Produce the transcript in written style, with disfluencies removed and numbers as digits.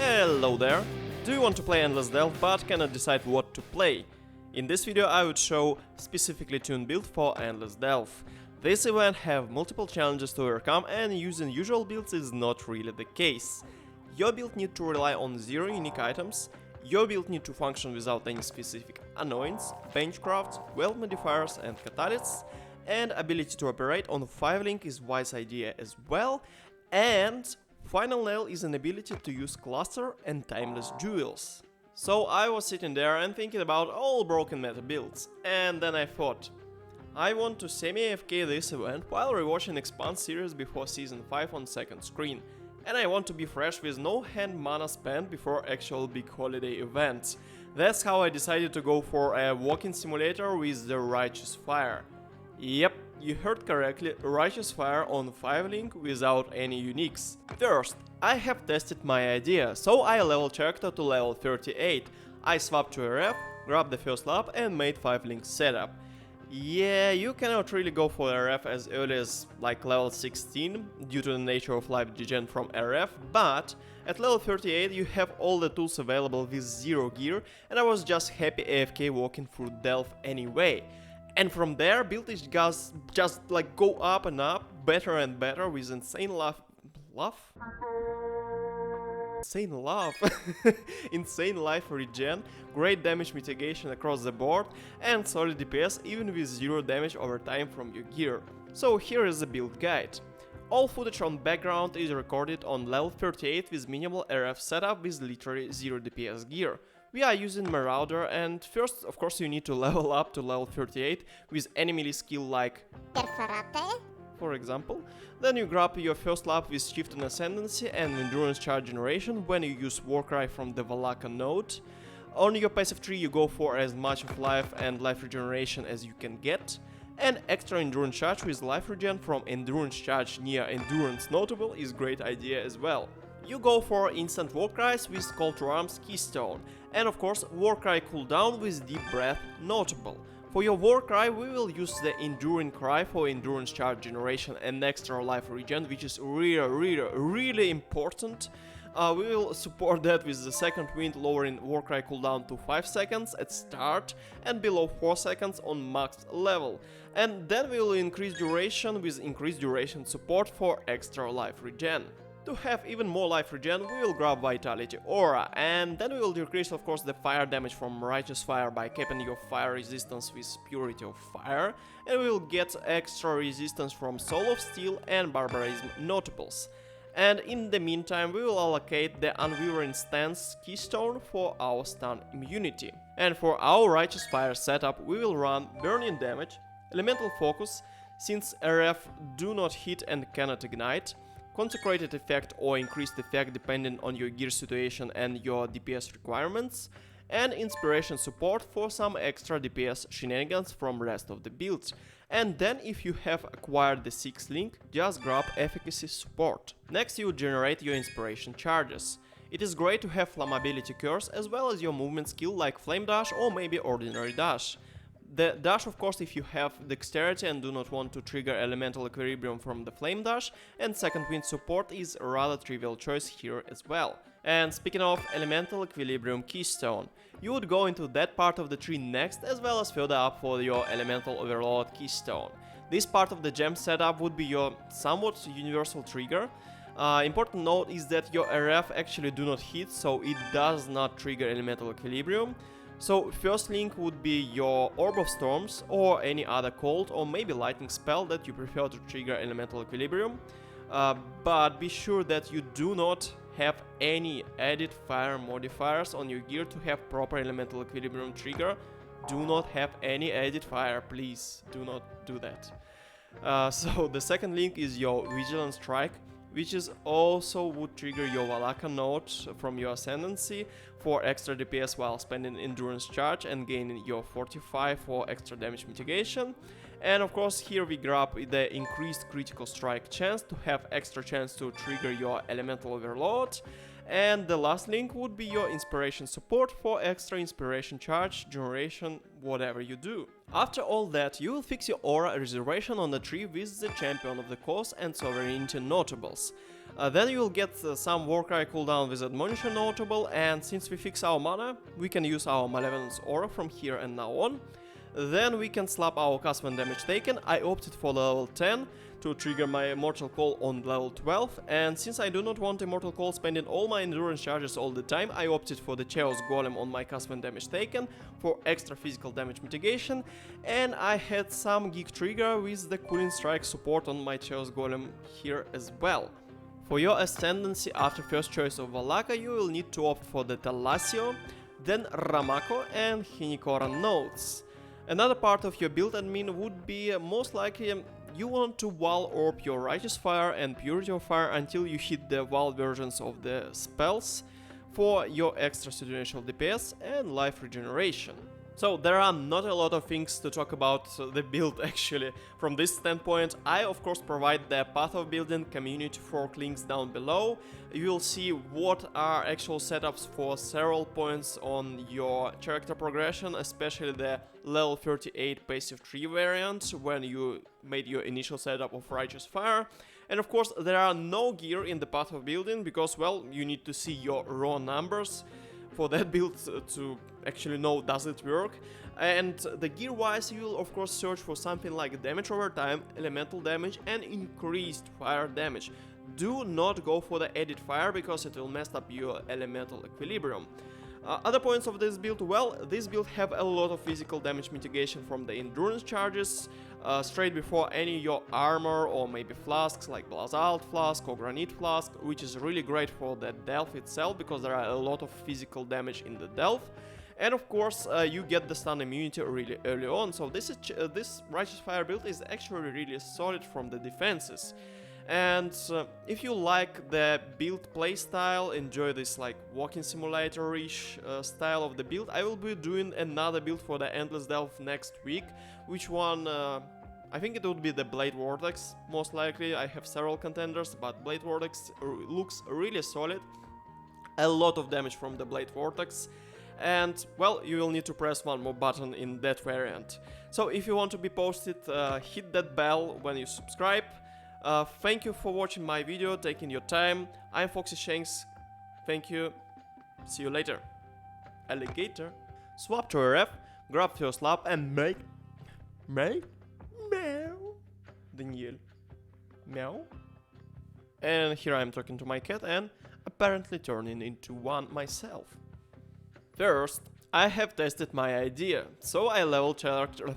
Hello there! Do you want to play Endless Delve but cannot decide what to play? In this video I would show specifically tuned build for Endless Delve. This event have multiple challenges to overcome and using usual builds is not really the case. Your build need to rely on 0 unique items, your build need to function without any specific annoyance, benchcraft, weld modifiers and catalysts, and ability to operate on 5-link is wise idea as well, and final nail is an ability to use cluster and timeless jewels. So I was sitting there and thinking about all broken meta builds, and then I thought, I want to semi-afk this event while rewatching Expand series before season 5 on second screen, and I want to be fresh with no hand mana spent before actual big holiday events. That's how I decided to go for a walking simulator with the Righteous Fire. Yep, you heard correctly, Righteous Fire on 5-link without any uniques. First, I have tested my idea, so I level character to level 38. I swapped to RF, grabbed the first lap and made 5-link setup. Yeah, you cannot really go for RF as early as like level 16 due to the nature of life degen from RF, but at level 38 you have all the tools available with 0 gear and I was just happy AFK walking through Delve anyway. And from there, build is just like go up and up, better and better with insane insane life regen, great damage mitigation across the board, and solid DPS even with 0 damage over time from your gear. So here is the build guide. All footage on background is recorded on level 38 with minimal RF setup with literally 0 DPS gear. We are using Marauder, and first of course you need to level up to level 38 with any melee skill like Perforate, for example. Then you grab your first lap with Shift and Ascendancy and Endurance Charge Generation when you use Warcry from the Valako node. On your passive tree you go for as much of life and life regeneration as you can get. And extra Endurance Charge with life regen from Endurance Charge near Endurance Notable is great idea as well. You go for instant Warcries with Call to Arms Keystone, and of course Warcry cooldown with Deep Breath Notable. For your Warcry we will use the Enduring Cry for Endurance Charge Generation and extra life regen, which is really important. We will support that with the second wind, lowering Warcry cooldown to 5 seconds at start and below 4 seconds on max level. And then we will increase duration with increased duration support for extra life regen. To have even more life regen, we will grab Vitality Aura, and then we will decrease of course the fire damage from Righteous Fire by capping your fire resistance with Purity of Fire, and we will get extra resistance from Soul of Steel and Barbarism Notables. And in the meantime we will allocate the Unwavering Stance Keystone for our stun immunity. And for our Righteous Fire setup we will run Burning Damage, Elemental Focus, since RF do not hit and cannot ignite, Consecrated effect or increased effect depending on your gear situation and your DPS requirements, and Inspiration support for some extra DPS shenanigans from rest of the builds. And then if you have acquired the 6th link, just grab Efficacy support. Next you generate your Inspiration charges. It is great to have Flammability Curse as well as your movement skill like Flame Dash or maybe Ordinary Dash. The dash of course if you have dexterity and do not want to trigger elemental equilibrium from the flame dash, and second wind support is a rather trivial choice here as well. And speaking of elemental equilibrium keystone, you would go into that part of the tree next as well as further up for your elemental overload keystone. This part of the gem setup would be your somewhat universal trigger. Important note is that your RF actually do not hit, so it does not trigger elemental equilibrium. So first link would be your Orb of Storms or any other cold or maybe lightning spell that you prefer to trigger elemental equilibrium, but be sure that you do not have any added fire modifiers on your gear to have proper elemental equilibrium trigger. Do not have any added fire, please do not do that. So the second link is your Vigilant Strike, which is also would trigger your Valako node from your Ascendancy for extra DPS while spending Endurance Charge and gaining your Fortify for extra damage mitigation. And of course here we grab the increased critical strike chance to have extra chance to trigger your Elemental Overload. And the last link would be your Inspiration support for extra Inspiration charge, generation, whatever you do. After all that, you will fix your aura reservation on the tree with the Champion of the Cause and Sovereignty notables. Then you will get some Warcry cooldown with Admonition notable, and since we fix our mana, we can use our Malevolence Aura from here and now on. Then we can slap our cast when damage taken. I opted for level 10 to trigger my Immortal Call on level 12, and since I do not want Immortal Call spending all my endurance charges all the time, I opted for the Chaos Golem on my cast when damage taken for extra physical damage mitigation, and I had some geek trigger with the Cooling Strike support on my Chaos Golem here as well. For your Ascendancy after first choice of Valako, you will need to opt for the Talasio, then Ramako and Hinikora nodes. Another part of your build admin would be most likely you want to wall orb your Righteous Fire and Purity of Fire until you hit the wall versions of the spells for your extra situational DPS and life regeneration. So there are not a lot of things to talk about the build actually. From this standpoint, I of course provide the path of building community fork links down below. You will see what are actual setups for several points on your character progression, especially the level 38 passive tree variant when you made your initial setup of Righteous Fire. And of course there are no gear in the path of building because, well, you need to see your raw numbers for that build to actually know does it work. And the gear wise, you will of course search for something like damage over time, elemental damage and increased fire damage. Do not go for the added fire because it will mess up your elemental equilibrium. Other points of this build, well, this build have a lot of physical damage mitigation from the endurance charges, straight before any your armor or maybe flasks like Basalt Flask or Granite Flask, which is really great for the Delve itself because there are a lot of physical damage in the Delve. And of course you get the stun immunity really early on, so this Righteous Fire build is actually really solid from the defenses. And if you like the build playstyle, enjoy this like walking simulator-ish style of the build, I will be doing another build for the Endless Delve next week. Which one? I think it would be the Blade Vortex, most likely. I have several contenders, but Blade Vortex looks really solid. A lot of damage from the Blade Vortex. And, well, you will need to press one more button in that variant. So if you want to be posted, hit that bell when you subscribe. Thank you for watching my video, taking your time. I'm Foxy Shanks. Thank you. See you later. Alligator. Swap to RF, grab your slap and make meow. Daniel. Meow. And here I'm talking to my cat and apparently turning into one myself. First, I have tested my idea, so I leveled character